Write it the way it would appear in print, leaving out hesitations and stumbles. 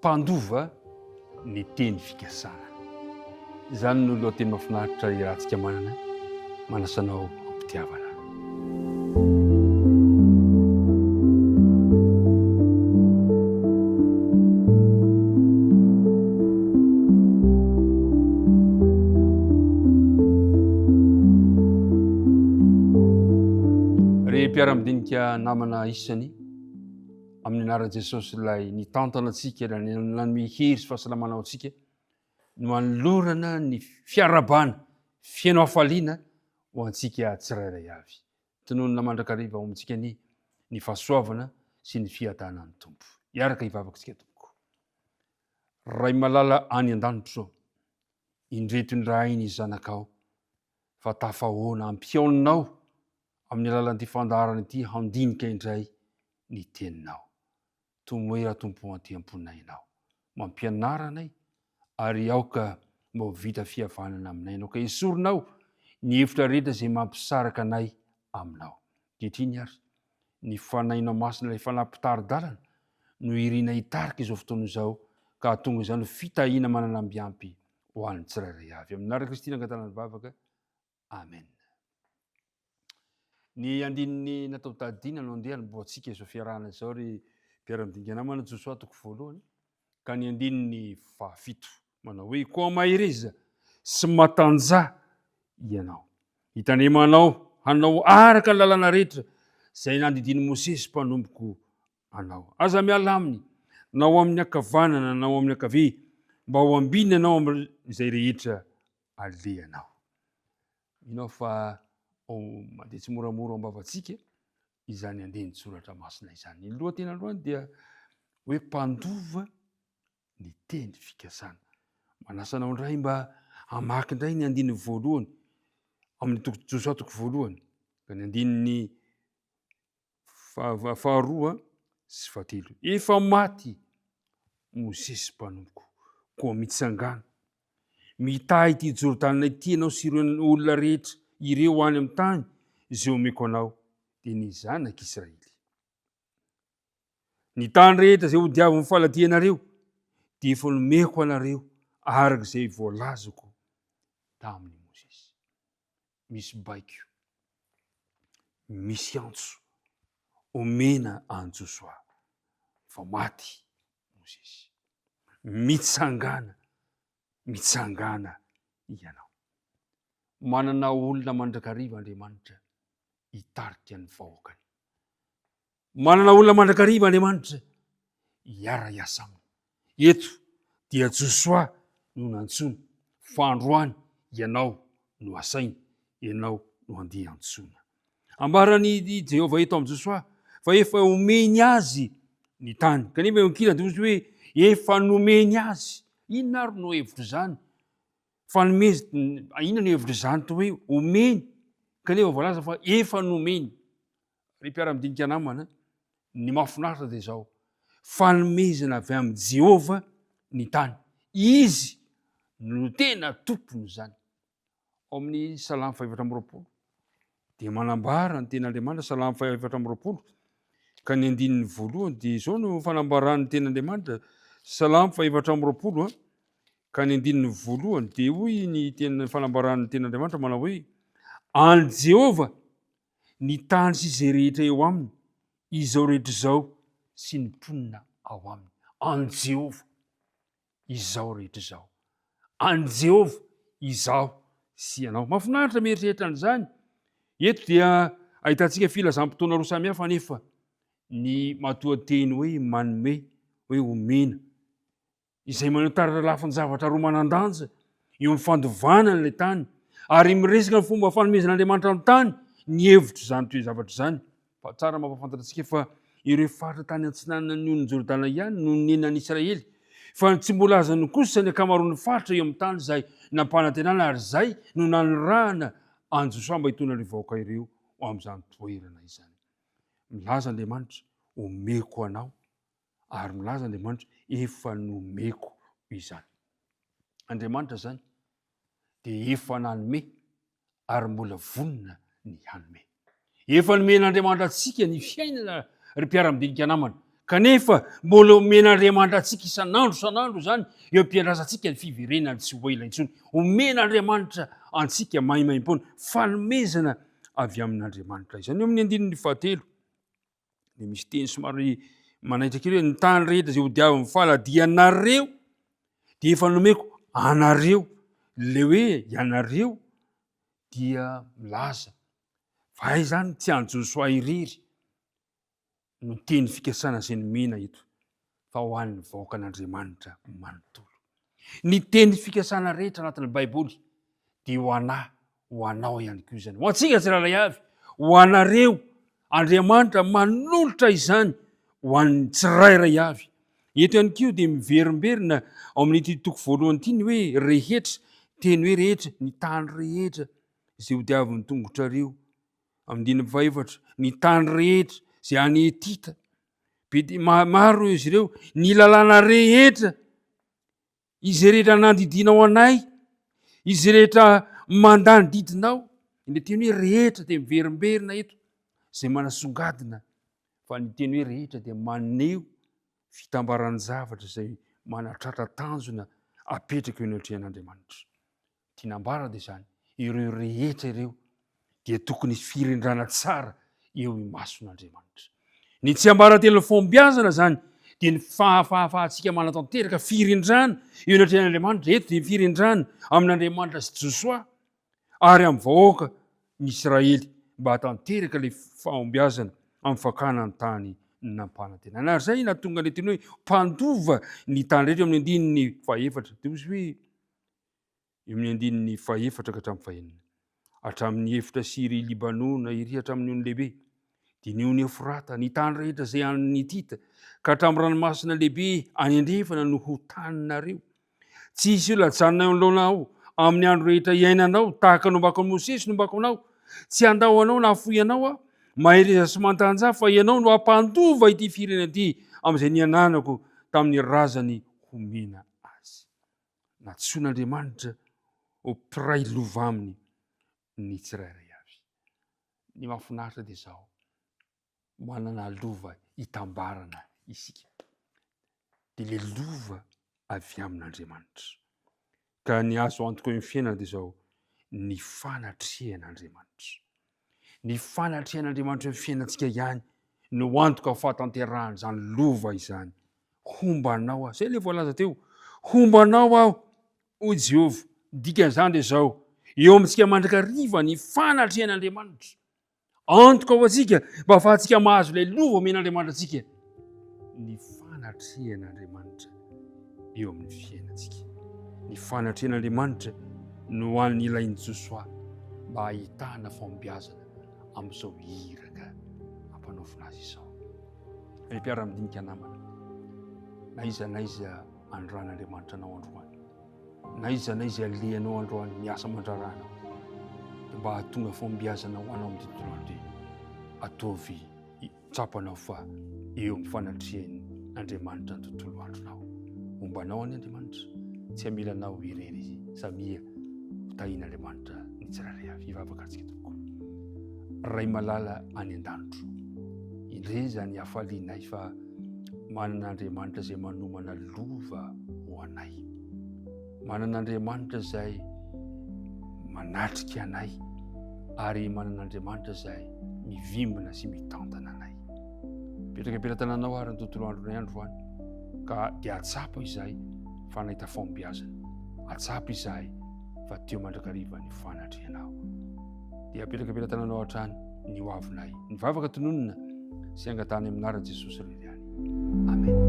mpandova ny teny fikasana. Izany no lohateny mahafinaritra irahantsika manana, manasanao ampitiavana. Mpiara-midinika namana isany amin'ny anaran'i Jesosy ilay nitantana antsika nanome hery sy fahasalamana ao antsika no anolorana ny fiarabana fiaino hafaliana ho antsika tsirairay avy. Tononona mandrakariva ao amintsika ny fahasoavana sy ny fiadanan'ny Tompo. Iaraka hivavakantsika tompoko. Ray malala any an-danitro, indreto ny raha iny zanakao, fa tafahoana ampiaonao amin'ny alalan'ity fandaharana ity handinika indray ny teninao. Tomoera Tompo antiam-ponainao, mampianaranay ary aoka mba vita fihavanana aminay, aoka esorinao ny hevitra rehetra izay mampisaraka anay aminao. Kehitriny ary ny fanainao masina ilay fanampitaridalana no irina hitarika izao fotoana izao, ka tonga izany fitahiana manana ambiampy ho an'ny tsirairay avy. Amin'ny anarana Kristy nangatana ny vavaka. Amen. Ny andininy natao tadiana no andeha niboantsika izao fiarahana izao ry mpiara-midinika namana Josoa toko voalohany, ka ny andininy fahafito manao hoe koa mahireza sy matanja ianao, hitanemanao hanao araka ny lalàna rehetra izay nandidiny Mosesy mpanomboka anao. Aza miala aminy, na ho amin'ny ankavanana na ho amin'ny ankavia, mba ho ambiny anao amin'izay rehetra alehanao. Inao fa mandeha tsy moramora ambavantsika izany andeha nytsoratra masina izany. Ny lohateny androany dia hoe mpandova ny teny fikasana. Manasanao indray mba hamaky indray ny andininy voalohany amin'ny Josoa toko voalohany, ka ny andininy faharoa sy fahatelo. Efa maty Mosesy mpanomboka, koa mitsangana mitahy ity Jordana ity ianao sy ireo olona rehetra ireo any amin'ny tany izay omeko anao, dia ny zanak'Israely. Ny tany rehetra izay hodiavy faladianareo dia efa nomeko anareo araka izay voalazako tamin'ny Mosesy. Misy baiko, misy antso omena an Josoa, fa maty Mosesy. Mitsangana ianao. Manana olona mandrakariva Andriamanitra hitarika ny vahoakany. Manana olona mandrakariva Andriamanitra hiara hiasa aminy. Eto dia Josoa no nantsona, fa androany ianao no asaina, ianao no andeha antsona. Ambaran'i Jehovah eto amin'ny Josoa fa efa omeny azy ny tany. Kanefa eo ankilany dia hoe efa nomeny azy. Inona ary no hevitr' izany? Fanomezana, inona no hevitr' izany toa hoe omeny, kanefa voalaza fa efa nomeny. Ry mpiara-midinika namana, ny mahafinaritra dia izao, fanomezana avy amin'i Jehovah ny tany. Izy no tena tompony izany. Ao amin'ny Salamo 420 dia manambara ny ten'Andriamanitra, Salamo 420, ka ny andininy voalohany dia izao no fanambaran'ny ten'Andriamanitra, Salamo 420, ka ny andininy voalohany dia hoy ny tena fanambaran'ny ten'Andriamanitra manao hoe any Jehovah ny tany sy izay rehetra eo aminy, izao rehetra izao sy ny mponina ao aminy. Any Jehovah izao rehetra izao, any Jehovah izao sy ianao. Mahafinaritra mieritreritra an'izany. Eto dia ahitantsika filazam-potoana roa samihafa, anefa ny matoan-teny hoe manome, hoe omena, izay manotara lafin-javatra roa manan-danja eo amin'ny fandovanana ilay tany, ary miresaka ny fomba fanomezan'Andriamanitra amin'ny tany, ny hevitr' izany toe-javatra izany. Fa tsara mampafantatra antsika fa ireo faritra tany atsinanan'ny onin'i Jordana ihany no nonenan'ny Israely, fa tsy mbola azany kosa ny ankamaroan'ny faritra eo amin'ny tany izay nampanantenaina, ary izay no nanorahana an Josoa mba hitondra ny vahoaka ireo ho amin'izany toerana izany. Milaza Andriamanitra omeko anao, ary milaza Andriamanitra efa nomeko izany. Andriamanitra zany dia efa nanome ary mbola vonona ny hanome. Efa nomen'Andriamanitra antsika ny fiainana ry mpiara-midinika namana, kanefa mbola omen'Andriamanitra antsika isan'andro zany eo ampiandrasantsika ny fiverenany tsy ho ela intsony. Omen'Andriamanitra antsika maimaimpona fanomezana avy amin'Andriamanitra izany. Eo amin'ny 9:7 dia misy teny somary manaitra kely hoe ny tany rehetra zay ho diavy faladianareo dia efa nomeko anareo. Le hoe ianareo dia milaza fa ay zany tsy any Josoa irery no teny fikasana zay nomena eto fa ho an'ny vahoakan'Andriamanitra manontolo. Ny teny fikasana rehetra anatin'ny Baiboly dia ho anahy, ho anao ihany koa izany. Ho antsika tsirairay avy, ho anareo, Andriamanitra manolotra izany ho an'ny tsirairay avy. Eto ihany koa dia miverimberina ao amin'ity toko voalohany ity ny hoe rehetra, teny hoe rehetra, ny tany rehetra zay ho diavin'ny tongotrareo. Amin'ny 8, ny tany rehetra zay any Etita. Maro izy ireo, ny lalàna rehetra, izy rehetra nandidinao anay, izy rehetra mandany didinao. Ny teny hoe rehetra dia miverimberina eto zay manasongadina, fa ny teny hoe rehetra dia maneho fitambaran'ny zavatra zay manatratra tanjona apetraka eo anatrehan'Andriamanitra. Tinambara dia zany, ireo rehetra ireo dia tokony firindrana tsara eo imason'Andriamanitra. Ny tsy ambaratelo fombiazana zany dia ny fahafahafahantsika manatanteraka firindrana eo anatrehan'Andriamanitra. Eto dia firindrana amin'Andriamanitra sy Josoa ary amin'ny vahoaka ny Israely mba hatanteraka ilay fahombiazana amin'ny fakana ny tany nampanantenaina. Ary zay nahatonga ilay teny hoe mpandova ny tany rehetra eo amin'ny 4. Dia ozy hoe eo amin'ny 4 ka hatramin'ny 9. Hatramin'ny efitra siry Libanona iry hatramin'ny ony lehibe dia ny ony Efrata, ny tany rehetra zay any Etita ka hatramin'ny ranomasina lehibe any andrefana no ho taninareo. Tsisy io lajanona eo anoloanao amin'ny andro rehetra iainanao tahaka nombako an'i Mosesy nombako anao. Tsy andao anao na afoy anao aho mahereza sy mantanja fa ianao no hampandova ity firenena ity amin'izay niananako tamin'ny razany homena azy. Natsoin'Andriamanitra ho mpiray lova aminy ny tsirairay avy. Ny mahafinaritra dia zao, manana lova hitambarana isika. Dia le lova avy amin'Andriamanitra. Ka ny azo antoka eo amin'ny fiainana dia zao, ny fanatrehan'Andriamanitra. Ny fanatrehan'Andriamanitra eo amin'ny fiainantsika ihany no antoka fahatanterahana izany lova izany. Hombanao aho, zay le voalaza teo, hombanao aho, o Jehovah. Dikan'izany dia zao, eo amintsika mandrakariva ny fanatrehan'Andriamanitra. Antoka ho antsika mba ahafahantsika mahazo ilay lova omen'Andriamanitra antsika. Ny fanatrehan'Andriamanitra eo amin'ny fiainantsika. Ny fanatrehan'Andriamanitra no an'ny ilain'i Josoa mba ahitana fahombiazana amin'izao hiraka ampanaofina azy izao. Ny mpiara-midinika namana, naiza androan'Andriamanitra anao androany, naiza alehanao androany miasa mandraranao, dia mba hahatonga fahombiazana ho anao amin'ny tontolo andro ity, ataovy tsapanao fa eo amin'ny fanatrehan'Andriamanitra ny tontolo andronao. Ombanao any Andriamanitra, tsy hamelanao irery samia tahian'Andriamanitra ny tsirairay avy. Hivavaka antsika tokoa. Ray malala any an-danitro, indreza ny hafalianay fa manan'Andriamanitra zay manomana lova ho anay. Manan'Andriamanitra zay manatrika anay ary manan'Andriamanitra zay mivimbina sy mitantana anay. Petraka-tananao ary ny tontolo andronay androany, ka dia atsapo izahay fa nahita fahombiazana. Atsapo izahay fa teo mandrakariva ny fanatrehanao. Dia petraka-tananao hatrany ny hoavinay, ny vavaka tononona sy angatany amin'ny anaran'i Jesosy irery ihany. Amen.